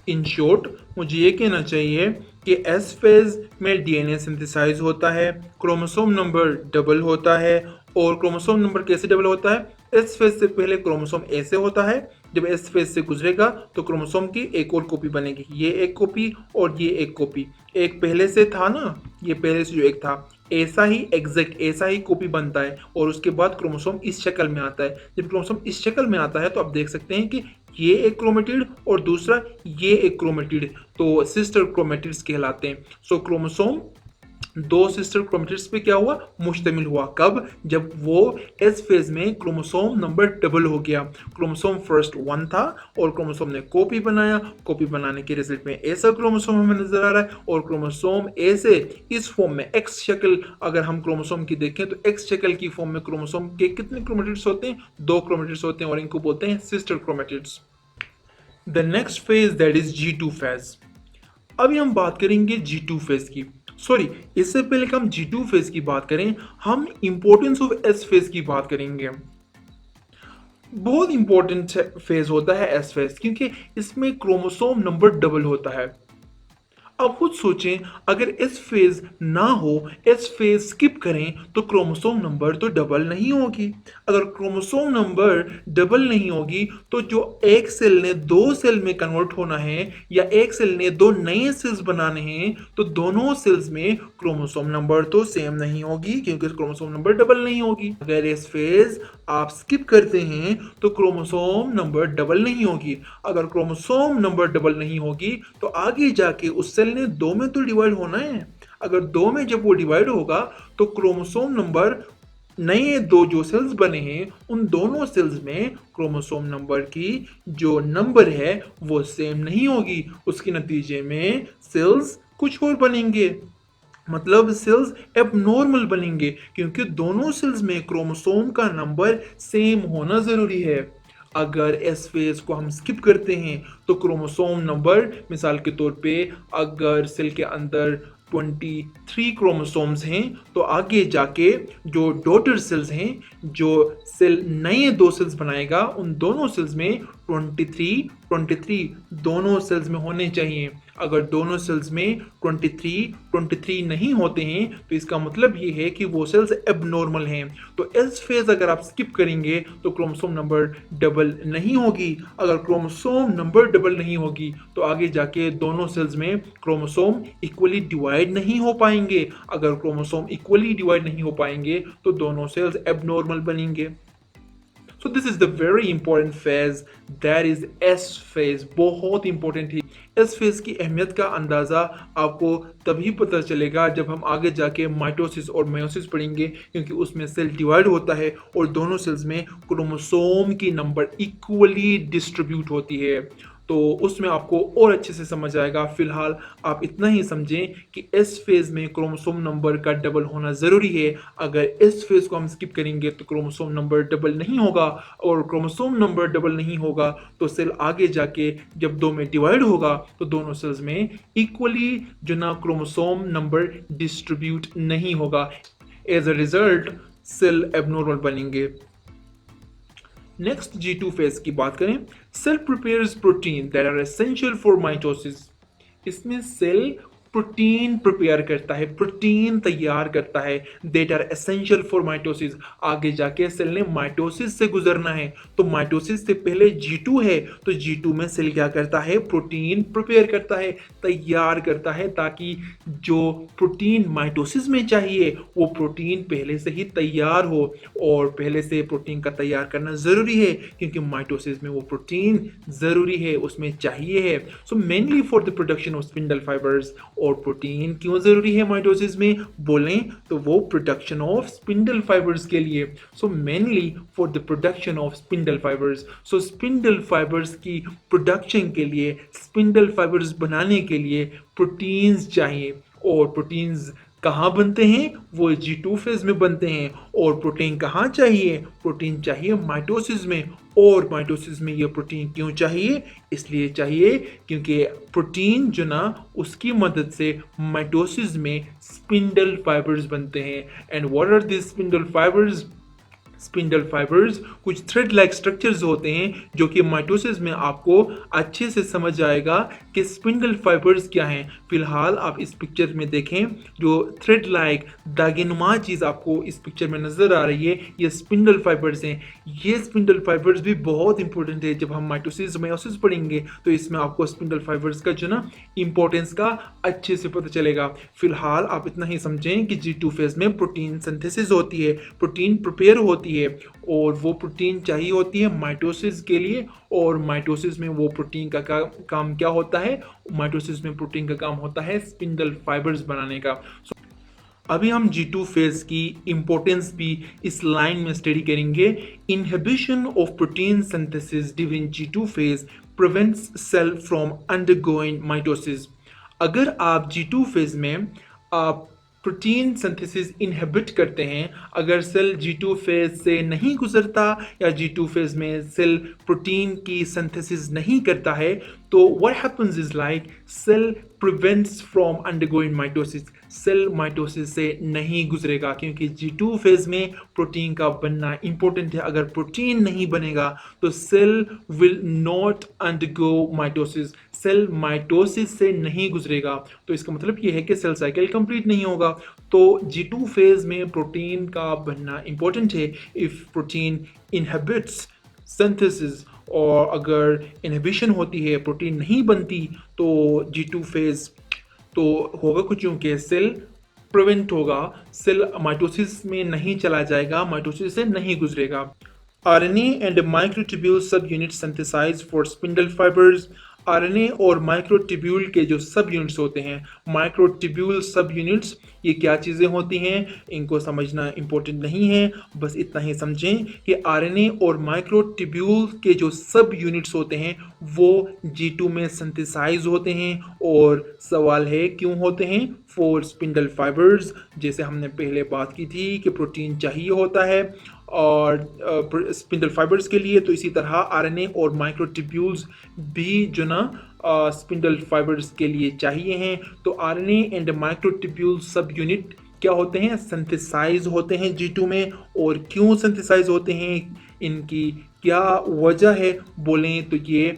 इन शॉर्ट मुझे ये कहना चाहिए कि एस फेज में डीएनए सिंथेसाइज होता है, क्रोमोसोम नंबर डबल होता है। और क्रोमोसोम नंबर कैसे डबल होता है? एस फेज से पहले क्रोमोसोम ऐसे होता है, जब एस फेज से गुजरेगा तो क्रोमोसोम की एक और कॉपी बनेगी, ये एक कॉपी और ये एक कॉपी। एक पहले से था ना, ये पहले से जो एक था, ऐसा ही एग्जैक्ट ऐसा ही कॉपी बनता है और उसके बाद क्रोमोसोम इस शक्ल में आता है। जब क्रोमोसोम इस शक्ल में आता है तो आप देख सकते हैं कि ये एक क्रोमेटिड और दूसरा ये एक क्रोमेटिड, तो सिस्टर क्रोमेटिड्स कहलाते हैं। सो क्रोमोसोम दो सिस्टर क्रोमेटिड्स पे क्या हुआ? मुश्तमिल हुआ। कब? जब वो एस फेज में क्रोमोसोम नंबर डबल हो गया। क्रोमोसोम फर्स्ट वन था और क्रोमोसोम ने कॉपी बनाया, कॉपी बनाने के रिजल्ट में ऐसा क्रोमोसोम हमें नजर आ रहा है। और क्रोमोसोम ऐसे इस फॉर्म में एक्स शक्ल अगर हम क्रोमोसोम की देखें तो एक्स शक्ल की फॉर्म में क्रोमोसोम के कितने क्रोमेटिड्स होते हैं? दो क्रोमेटिड्स होते हैं और इनको बोलते हैं sister chromatids. The next phase that is G2 phase. अभी हम बात करेंगे G2 फेज की। सॉरी, इससे पहले कि हम G2 फेज की बात करें, हम इंपॉर्टेंस ऑफ एस फेज की बात करेंगे। बहुत इंपॉर्टेंट फेज होता है एस फेज, क्योंकि इसमें क्रोमोसोम नंबर डबल होता है। अब खुद सोचें, अगर एस फेज ना हो, एस फेज स्किप करें, तो क्रोमोसोम नंबर तो डबल नहीं होगी। अगर क्रोमोसोम नंबर डबल नहीं होगी तो जो एक सेल ने दो सेल में कन्वर्ट होना है या एक सेल ने दो नए सेल्स बनाने हैं, तो दोनों सेल्स में क्रोमोसोम नंबर तो सेम नहीं होगी, क्योंकि क्रोमोसोम नंबर डबल नहीं होगी। अगर एस फेज आप स्किप करते हैं तो क्रोमोसोम नंबर डबल नहीं होगी। अगर क्रोमोसोम नंबर डबल नहीं होगी तो आगे जाके उस सेल ने दो में तो डिवाइड होना है। अगर दो में जब वो डिवाइड होगा तो क्रोमोसोम नंबर, नए दो जो सेल्स बने हैं उन दोनों सेल्स में क्रोमोसोम नंबर की जो नंबर है वो सेम नहीं होगी। उसके नतीजे में सेल्स कुछ और बनेंगे, मतलब सेल्स एबनॉर्मल बनेंगे, क्योंकि दोनों सेल्स में क्रोमोसोम का नंबर सेम होना जरूरी है। अगर एस फेज को हम स्किप करते हैं तो क्रोमोसोम नंबर, मिसाल के तौर पे अगर सेल के अंदर 23 क्रोमोसोम्स हैं तो आगे जाके जो डॉटर सेल्स हैं, जो सेल नए दो सेल्स बनाएगा, उन दोनों सेल्स में 23 दोनों सेल्स में होने चाहिए। अगर दोनों सेल्स में 23 नहीं होते हैं तो इसका मतलब ये है कि वो सेल्स एबनॉर्मल हैं। तो एस फेज अगर आप स्किप करेंगे तो क्रोमोसोम नंबर डबल नहीं होगी। अगर क्रोमोसोम नंबर डबल नहीं होगी तो आगे जाके दोनों सेल्स में क्रोमोसोम इक्वली डिवाइड नहीं हो पाएंगे। अगर क्रोमोसोम इक्वली डिवाइड नहीं हो पाएंगे तो दोनों सेल्स एबनॉर्मल बनेंगे। So this is the very important phase, that is S phase. बहुत इंपॉर्टेंट है। एस फेज की अहमियत का अंदाज़ा आपको तभी पता चलेगा जब हम आगे जाके माइटोसिस और मेयोसिस पढ़ेंगे, क्योंकि उसमें सेल डिवाइड होता है और दोनों सेल्स में क्रोमोसोम की नंबर इक्वली डिस्ट्रीब्यूट होती है, तो उसमें आपको और अच्छे से समझ आएगा। फिलहाल आप इतना ही समझें कि एस फेज में क्रोमोसोम नंबर का डबल होना ज़रूरी है। अगर एस फेज को हम स्किप करेंगे तो क्रोमोसोम नंबर डबल नहीं होगा, और क्रोमोसोम नंबर डबल नहीं होगा तो सेल आगे जाके जब दो में डिवाइड होगा तो दोनों सेल्स में इक्वली जो ना क्रोमोसोम नंबर डिस्ट्रीब्यूट नहीं होगा। As a result cell abnormal बनेंगे। नेक्स्ट G2 फेज की बात करें, cell prepares protein that are essential for mitosis. इसमें सेल प्रोटीन प्रिपेयर करता है, प्रोटीन तैयार करता है, that are essential for mitosis. आगे जाके सेल ने माइटोसिस से गुजरना है, तो माइटोसिस से पहले G2 है, तो G2 में सेल क्या करता है, प्रोटीन प्रिपेयर करता है, तैयार करता है, ताकि जो प्रोटीन माइटोसिस में चाहिए वो प्रोटीन पहले से ही तैयार हो। और पहले से प्रोटीन का तैयार करना जरूरी है क्योंकि माइटोसिस में वो प्रोटीन जरूरी है, उसमें चाहिए है। So mainly for the production of spindle fibres. और प्रोटीन क्यों जरूरी है माइटोसिस में बोलें तो वो प्रोडक्शन ऑफ स्पिंडल फाइबर्स के लिए। So mainly for the production of spindle fibres. So spindle fibres की प्रोडक्शन के लिए, स्पिंडल फाइबर्स बनाने के लिए प्रोटीन्स चाहिए। और प्रोटीन्स कहाँ बनते हैं, वो G2 फेज में बनते हैं। और प्रोटीन कहाँ चाहिए, प्रोटीन चाहिए माइटोसिस में। और माइटोसिस में ये प्रोटीन क्यों चाहिए, इसलिए चाहिए क्योंकि प्रोटीन जो ना उसकी मदद से माइटोसिस में स्पिंडल फाइबर्स बनते हैं। And what are this spindle fibres? Spindle fibres कुछ थ्रेड लाइक स्ट्रक्चर्स होते हैं जो कि माइटोसिस में आपको अच्छे से समझ आएगा कि स्पिंडल फाइबर्स क्या हैं। फिलहाल आप इस पिक्चर में देखें, जो थ्रेड लाइक दागिनुमा चीज़ आपको इस पिक्चर में नज़र आ रही है, ये स्पिंडल फाइबर्स हैं। ये स्पिंडल फाइबर्स भी बहुत इंपॉर्टेंट है। जब हम माइटोसिस मेयोसिस पढ़ेंगे तो इसमें आपको स्पिंडल फाइबर्स का जो ना इंपॉर्टेंस का अच्छे से पता चलेगा। फिलहाल आप इतना ही समझें कि G2 फेज में प्रोटीन सिंथेसिस होती है, प्रोटीन प्रिपेयर होती है, और वो प्रोटीन चाहिए होती है माइटोसिस के लिए। और माइटोसिस में वो प्रोटीन का काम क्या होता है, माइटोसिस में प्रोटीन का काम होता है स्पिंडल फाइबर्स बनाने का। अभी हम G2 फेज की इंपॉर्टेंस भी इस लाइन में स्टडी करेंगे। Inhibition of protein synthesis during G2 phase prevents cell from undergoing mitosis. अगर आप G2 फेज में आप प्रोटीन सिंथेसिस इनहिबिट करते हैं, अगर सेल G2 फेज से नहीं गुजरता या G2 फेज में सेल प्रोटीन की सिंथेसिस नहीं करता है, तो what happens is like cell prevents from undergoing mitosis। Cell mitosis से नहीं गुजरेगा क्योंकि G2 फेज में प्रोटीन का बनना इंपॉर्टेंट है। अगर प्रोटीन नहीं बनेगा तो cell will not undergo mitosis, cell mitosis से नहीं गुजरेगा। तो इसका मतलब ये है कि सेल साइकिल कंप्लीट नहीं होगा। तो G2 फेज में प्रोटीन का बनना इंपॉर्टेंट है। इफ प्रोटीन इनहिबिट्स सिंथेसिस, और अगर इनहिबिशन होती है, प्रोटीन नहीं बनती, तो G2 फेज तो होगा कुछ यूं कि सेल प्रिवेंट होगा, सेल माइटोसिस में नहीं चला जाएगा, माइटोसिस से नहीं गुजरेगा। RNA and microtubule subunits synthesized for spindle fibers। RNA और माइक्रोट्यूब्यूल के जो सब यूनिट्स होते हैं, माइक्रोट्यूब्यूल सब यूनिट्स, ये क्या चीज़ें होती हैं, इनको समझना इंपॉर्टेंट नहीं है। बस इतना ही समझें कि RNA और माइक्रोट्यूब्यूल के जो सब यूनिट्स होते हैं वो G2 में सिंथेसाइज होते हैं। और सवाल है क्यों होते हैं, फॉर स्पिंडल फाइबर्स। जैसे हमने पहले बात की थी कि प्रोटीन चाहिए होता है और स्पिंडल फाइबर्स के लिए, तो इसी तरह RNA और माइक्रोट्यूब्यूल्स भी जो ना स्पिंडल फाइबर्स के लिए चाहिए हैं। तो RNA एंड माइक्रोट्यूब्यूल सब यूनिट क्या होते हैं, सिंथेसाइज होते हैं G2 में। और क्यों सिंथेसाइज होते हैं, इनकी क्या वजह है बोलें तो ये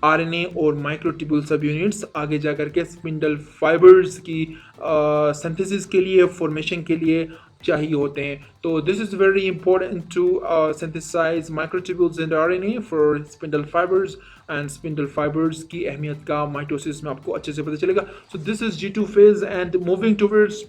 RNA और माइक्रोट्यूब्यूल सब यूनिट्स आगे जा कर के स्पिंडल फाइबर्स की सिंथेसिस के लिए, फॉर्मेशन के लिए चाहिए होते हैं। तो this is very important to synthesize microtubules and RNA for spindle fibres. And spindle fibres की अहमियत का माइटोसिस में आपको अच्छे से पता चलेगा। So this is G2 phase and moving towards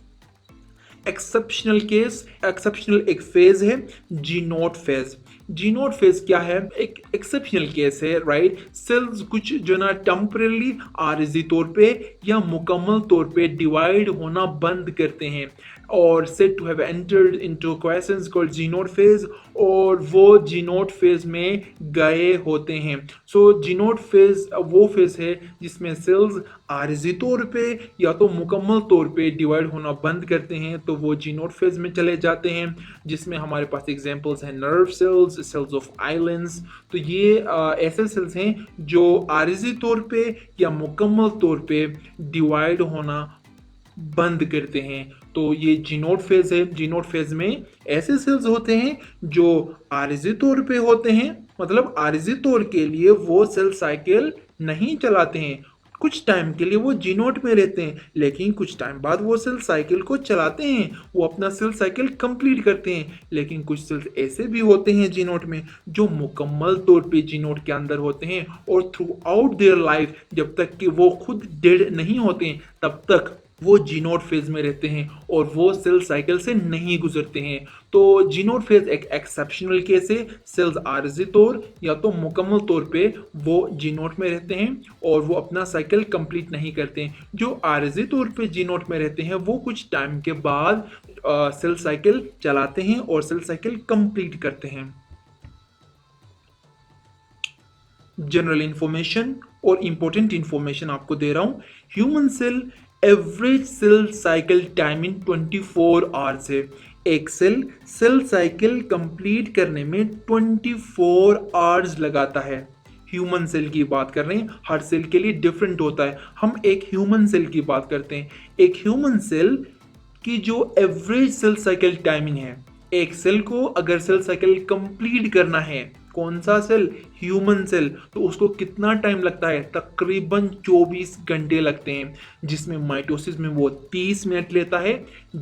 exceptional case. Exceptional एक फेज है G0 फेज। G0 फेज क्या है, एक एक्सेप्शनल केस है, राइट। सेल्स कुछ जो ना टेम्परेली आरजी तौर पे या मुकम्मल तौर पे डिवाइड होना बंद करते हैं और said to have entered into quiescence called G0 phase, और वो G0 phase में गए होते हैं। सो G0 phase वो फेज है जिसमें सेल्स आरजी तौर पे या तो मुकम्मल तौर पे डिवाइड होना बंद करते हैं, तो वो G0 phase में चले जाते हैं, जिसमें हमारे पास एग्जांपल्स हैं nerve cells, cells of islands. तो ये ऐसे सेल्स हैं जो आरजी तौर पे या मुकम्मल तौर पे डिवाइड होना बंद करते हैं। तो ये G0 फेज है। G0 फेज में ऐसे सेल्स होते हैं जो आरजी तौर पे होते हैं, मतलब आरजी तौर के लिए वो सेल साइकिल नहीं चलाते हैं, कुछ टाइम के लिए वो जी नोट में रहते हैं, लेकिन कुछ टाइम बाद वो सेल साइकिल को चलाते हैं, वो अपना सेल साइकिल कंप्लीट करते हैं। लेकिन कुछ सेल्स ऐसे भी होते हैं जी नोट में जो मुकम्मल तौर पे जी नोट के अंदर होते हैं और थ्रू आउट देयर लाइफ, जब तक कि वो खुद डेड नहीं होते हैं तब तक वो जी नोट फेज में रहते हैं और वो सेल साइकिल से नहीं गुजरते हैं। तो जी नोट फेज एक एक्सेप्शनल केस है। सेल्स आरजी तौर या तो मुकम्मल तौर पे वो जी नोट में रहते हैं और वो अपना साइकिल कंप्लीट नहीं करते हैं। जो आरजी तौर पे जी नोट में रहते हैं वो कुछ टाइम के बाद सेल साइकिल चलाते हैं और सेल साइकिल कंप्लीट करते हैं। जनरल इंफॉर्मेशन और इंपॉर्टेंट इंफॉर्मेशन आपको दे रहा हूं। Human cell average cell cycle time in 24 hours है। एक सेल सेल साइकिल कंप्लीट करने में 24 आवर्स लगाता है। ह्यूमन सेल की बात कर रहे हैं, हर सेल के लिए डिफरेंट होता है। हम एक ह्यूमन सेल की बात करते हैं। एक ह्यूमन सेल की जो एवरेज सेल साइकिल टाइमिंग है, एक सेल को अगर सेल साइकिल कंप्लीट करना है, कौन सा सेल, ह्यूमन सेल, तो उसको कितना टाइम लगता है, तकरीबन 24 घंटे लगते हैं। जिसमें माइटोसिस में वो 30 मिनट लेता है,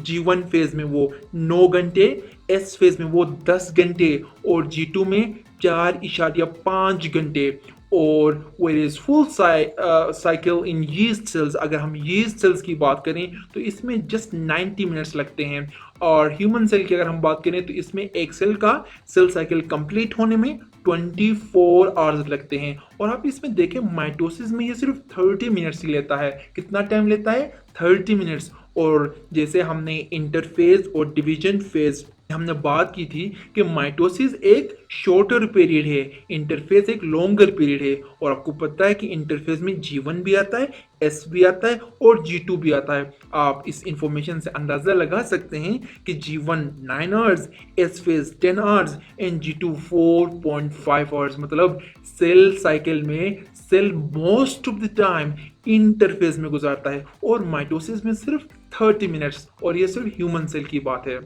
G1 फेज में वो 9 घंटे, एस फेज में वो 10 घंटे और G2 में 4.5 घंटे। और where is full cycle in yeast cells, अगर हम यीस्ट सेल्स की बात करें तो इसमें जस्ट 90 मिनट्स लगते हैं। और ह्यूमन सेल की अगर हम बात करें तो इसमें एक सेल का सेल साइकिल कंप्लीट होने में 24 आवर्स लगते हैं। और आप इसमें देखें माइटोसिस में ये सिर्फ 30 मिनट्स ही लेता है। कितना टाइम लेता है, 30 मिनट्स। और जैसे हमने इंटरफेज और डिवीजन फेज हमने बात की थी कि माइटोसिस एक शॉर्टर पीरियड है, इंटरफेज एक लॉन्गर पीरियड है। और आपको पता है कि इंटरफेज में G1 भी आता है, S भी आता है और G2 भी आता है। आप इस इंफॉर्मेशन से अंदाजा लगा सकते हैं कि G1 9 hours, S phase 10 hours and G2 4.5 hours. मतलब सेल साइकिल में cell most of the time interphase में गुजारता है और माइटोसिस में सिर्फ 30 मिनट्स। और ये सिर्फ ह्यूमन सेल की बात है।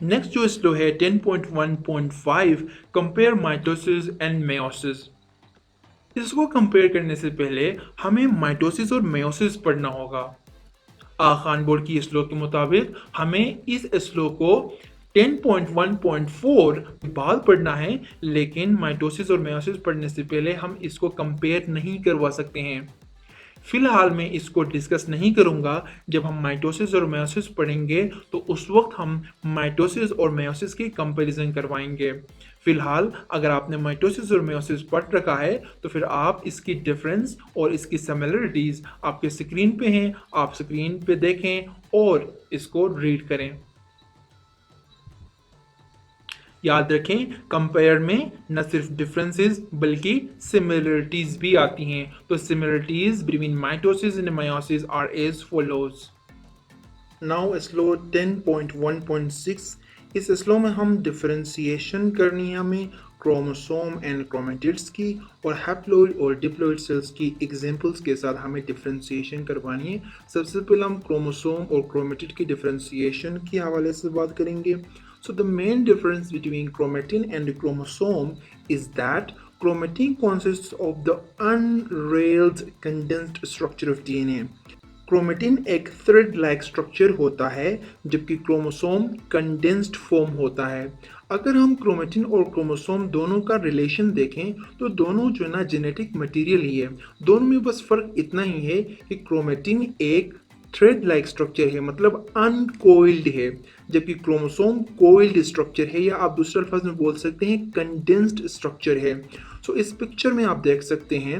नेक्स्ट जो स्लो है 10.1.5, कंपेयर माइटोसिस एंड मेयोसिस। इसको कंपेयर करने से पहले हमें माइटोसिस और मेयोसिस पढ़ना होगा। खान बोर्ड की स्लो के मुताबिक हमें इस स्लो को 10.1.4 बाद पढ़ना है, लेकिन माइटोसिस और मेयोसिस पढ़ने से पहले हम इसको कंपेयर नहीं करवा सकते हैं। फिलहाल मैं इसको डिस्कस नहीं करूंगा। जब हम माइटोसिस और मेयोसिस पढ़ेंगे तो उस वक्त हम माइटोसिस और मेयोसिस की कंपैरिजन करवाएंगे। फिलहाल अगर आपने माइटोसिस और मेयोसिस पढ़ रखा है तो फिर आप इसकी डिफरेंस और इसकी सिमिलरिटीज आपके स्क्रीन पे हैं, आप स्क्रीन पे देखें और इसको रीड करें। याद रखें, कंपेयर में न सिर्फ डिफरेंसेस बल्कि सिमिलरिटीज भी आती हैं। तो similarities between mitosis and meiosis are as follows. Now slow 10.1.6। इस स्लो में हम डिफरेंशिएशन करनी है हमें क्रोमोसोम एंड क्रोमेटिड्स की, और हैप्लॉइड और डिप्लॉइड सेल्स की एग्जांपल्स के साथ हमें डिफरेंशिएशन करवानी है। सबसे पहले हम क्रोमोसोम और क्रोमेटिड की डिफरेंशिएशन के हवाले से बात करेंगे। So the main difference between chromatin and chromosome is that chromatin consists of the unrailed condensed structure of DNA. Chromatin एक थ्रेड लाइक स्ट्रक्चर होता है जबकि क्रोमोसोम कंडेंस्ड फॉर्म होता है। अगर हम क्रोमेटिन और क्रोमोसोम दोनों का रिलेशन देखें तो दोनों जो ना जेनेटिक मटेरियल ही है। दोनों में बस फर्क इतना ही है कि क्रोमेटिन एक थ्रेड लाइक स्ट्रक्चर है, मतलब अनकोइल्ड है, जबकि क्रोमोसोम कोइल्ड स्ट्रक्चर है, या आप दूसरे अल्फाज में बोल सकते हैं कंडेंस्ड स्ट्रक्चर है। सो इस पिक्चर में आप देख सकते हैं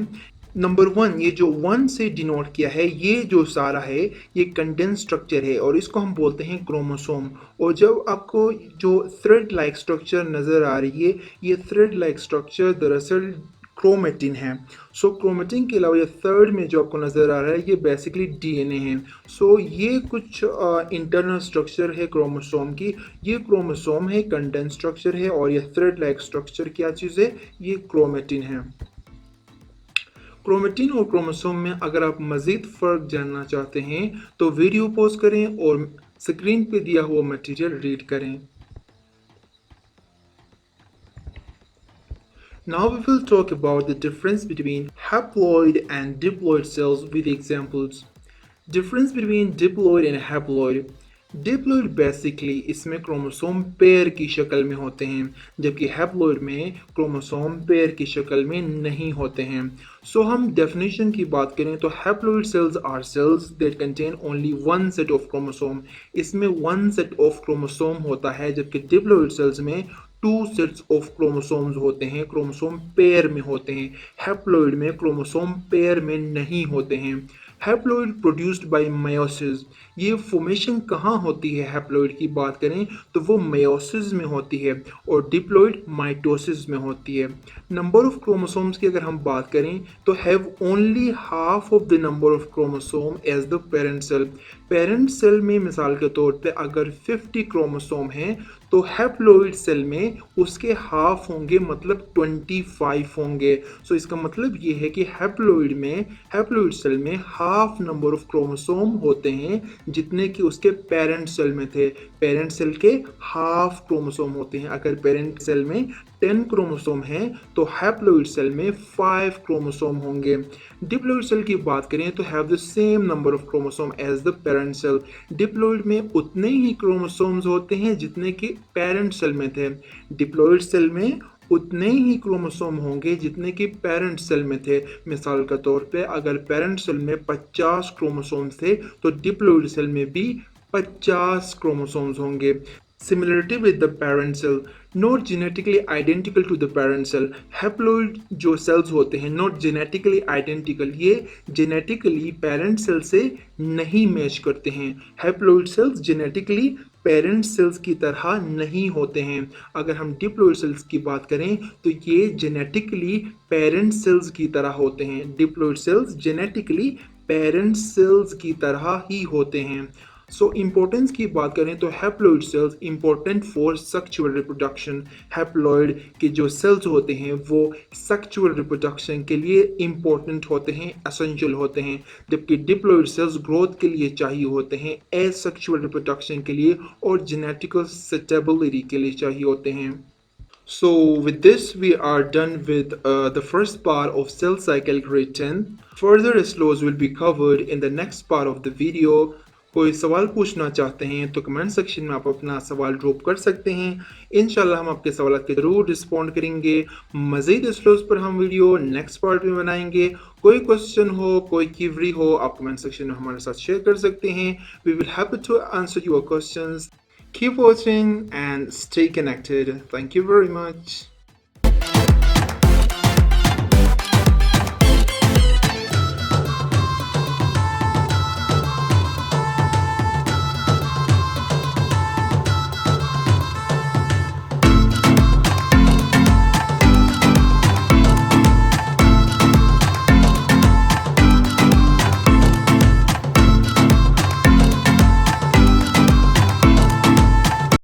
नंबर 1, ये जो 1 से डिनोट किया है, ये जो सारा है ये कंडेंस स्ट्रक्चर है और इसको हम बोलते हैं क्रोमोसोम। और जब आपको जो थ्रेड लाइक स्ट्रक्चर नज़र आ रही है, ये थ्रेड लाइक स्ट्रक्चर दरअसल क्रोमेटिन है। सो क्रोमेटिन के अलावा ये थर्ड में जो आपको नज़र आ रहा है ये बेसिकली डीएनए है। सो ये कुछ इंटरनल स्ट्रक्चर है क्रोमोसोम की। ये क्रोमोसोम है, कंडेंस स्ट्रक्चर है, और ये थ्रेड लाइक स्ट्रक्चर क्या चीज़ है, ये क्रोमेटिन है। क्रोमेटिन और क्रोमोसोम में अगर आप मज़ीद फ़र्क जानना चाहते हैं तो वीडियो पॉज करें और स्क्रीन पे दिया हुआ मटेरियल रीड करें। Now we will talk about the difference between haploid and diploid cells with examples. Difference between diploid and haploid. Diploid basically इसमें क्रोमोसोम पेयर की शक्ल में होते हैं, जबकि हैप्लॉइड में क्रोमोसोम पेयर की शक्ल में नहीं होते हैं. सो हम डेफिनेशन की बात करें तो haploid cells are cells that contain only one set of chromosome. इसमें वन सेट ऑफ क्रोमोसोम होता है, जबकि डिप्लॉइड सेल्स में टू सेट्स ऑफ क्रोमोसोम्स होते हैं, क्रोमोसोम पेयर में होते हैं. हैप्लॉइड में क्रोमोसोम पेयर में नहीं होते हैं. Haploid produced by meiosis. ये फॉर्मेशन कहाँ होती है हैप्लॉइड की बात करें तो वो मेयोसिस में होती है, और डिप्लॉइड माइटोसिस में होती है. नंबर ऑफ क्रोमोसोम्स की अगर हम बात करें तो have only half of the number of chromosome as the parent cell. Parent cell में मिसाल के तौर पे अगर 50 क्रोमोसोम हैं तो हैप्लॉइड सेल में उसके हाफ होंगे, मतलब 25 होंगे. सो इसका मतलब ये है कि हैप्लॉइड सेल में हाफ नंबर ऑफ क्रोमोसोम होते हैं जितने कि उसके पेरेंट सेल में थे. पेरेंट सेल के हाफ क्रोमोसोम होते हैं. अगर पेरेंट सेल में 10 क्रोमोसोम हैं तो हैप्लॉइड सेल में 5 क्रोमोसोम होंगे. डिप्लॉइड सेल की बात करें तो have the same number of chromosome as the parent cell. Diploid में उतने ही क्रोमोसोम्स होते हैं जितने कि पेरेंट सेल में थे. डिप्लॉइड सेल में उतने ही क्रोमोसोम होंगे जितने कि पेरेंट सेल में थे. मिसाल के तौर पे अगर पेरेंट सेल में 50 क्रोमोसोम्स थे तो डिप्लॉइड सेल में भी 50 क्रोमोसोम्स होंगे. Similarity with the parent cell, not genetically identical to the parent cell. Haploid जो सेल्स होते हैं not genetically identical, ये जेनेटिकली पेरेंट सेल से नहीं मैच करते हैं. Haploid cells genetically parent cells की तरह नहीं होते हैं. अगर हम डिप्लॉइड सेल्स की बात करें तो ये जेनेटिकली पेरेंट सेल्स की तरह होते हैं. Diploid cells genetically parent cells की तरह ही होते हैं. सो इम्पोर्टेंस की बात करें तो haploid sales important for sexual reproduction. Haploid के जो सेल्स होते हैं वो सेक्सुअल रिप्रोडक्शन के लिए इंपॉर्टेंट होते हैं, एसेंशियल होते हैं, जबकि डिप्लॉइड सेल्स ग्रोथ के लिए चाहिए होते हैं, एसेक्सुअल रिप्रोडक्शन के लिए और जेनेटिकल स्टेबिलिटी के लिए चाहिए होते हैं. So with this we are done with the first part of cell cycle grade 10. Further laws will be covered in the next part of the video. कोई सवाल पूछना चाहते हैं तो कमेंट सेक्शन में आप अपना सवाल ड्रॉप कर सकते हैं. इंशाल्लाह हम आपके सवाल के ज़रूर रिस्पॉन्ड करेंगे. मज़ीद स्लोज पर हम वीडियो नेक्स्ट पार्ट में बनाएंगे. कोई क्वेश्चन हो, कोई क्वेरी हो, आप कमेंट सेक्शन में हमारे साथ शेयर कर सकते हैं. We will happy to answer your questions. Keep watching and stay connected. Thank you very much.